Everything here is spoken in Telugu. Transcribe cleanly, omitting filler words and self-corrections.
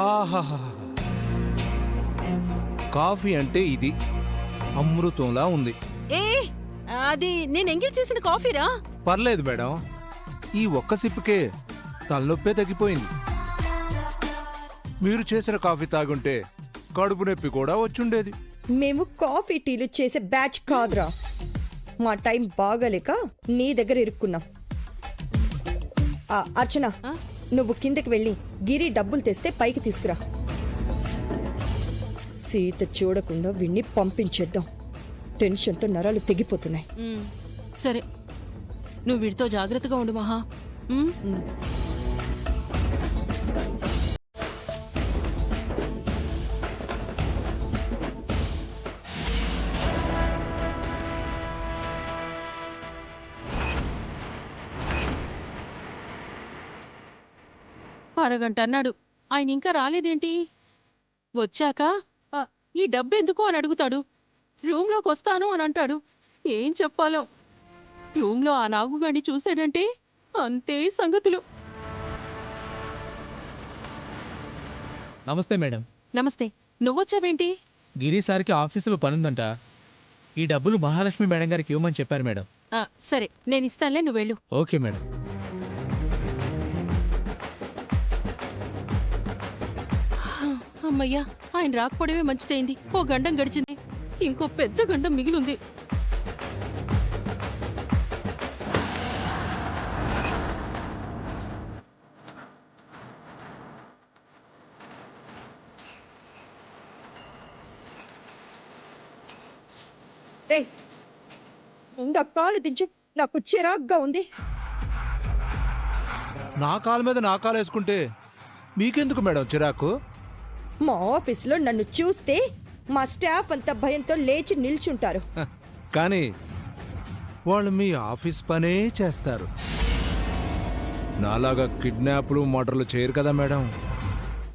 ఆహాహా. కాఫీ అంటే ఇది అమృతంలా ఉంది. ఏ అది నేను ఎంగిల్ చేసిన కాఫీరా. పర్లేదు మేడం, ఈ ఒక్క సిప్పుకే తలనొప్పే తగ్గిపోయింది. మీరు చేసిన కాఫీ తాగుంటే కడుపు నొప్పి కూడా వచ్చుండేది. మేము కాఫీ టీలు చేసే బ్యాచ్ కాదురా. మా టైం బాగాలేక నీ దగ్గర ఇరుక్కున్నాం. అర్చన, నువ్వు కిందకి వెళ్ళి గిరి డబ్బులు తెస్తే పైకి తీసుకురా. సీత చూడకుండా విన్ని పంపించేద్దాం. టెన్షన్తో నరాలు తెగిపోతున్నాయి. సరే, నువ్వు వీడితో జాగ్రత్తగా ఉండు మహా. అరగంట అన్నాడు, ఆయన ఇంకా రాలేదేంటి? వచ్చాక ఈ డబ్బు ఎందుకు అని అడుగుతాడు. రూమ్లోకి వస్తాను అని అంటాడు. ఏం చెప్పాలో. రూమ్లో ఆ నాగుగాడిని చూశాడంటే అంతే సంగతులు. నమస్తే మేడం. నమస్తే. నువ్వొచ్చావేంటి? గిరి సార్కి ఆఫీసులో పనుందంట. ఈ డబ్బులు మహాలక్ష్మి మేడం గారికి ఇవ్వమని చెప్పారు మేడం. సరే, నేను ఇస్తానులే, నువ్వు వెళ్ళు. Okay madam. అమ్మయ్యా, ఆయన రాకపోవడమే మంచిదైంది. ఓ గండం గడిచింది, ఇంకో పెద్ద గండం మిగిలింది. ముందు కాలు దించు, నాకు చిరాగ్గా ఉంది. నా కాలు మీద నా కాలు వేసుకుంటే మీకెందుకు మేడం చిరాకు? మా ఆఫీసులో నన్ను చూస్తే మా స్టాఫ్ అంతా భయంతో లేచి నిల్చుంటారు. కానీ వాళ్ళు మీ ఆఫీస్ పనే చేస్తారు. నాలాగా కిడ్నాప్లు మర్డర్లు చేయరు కదా మేడం.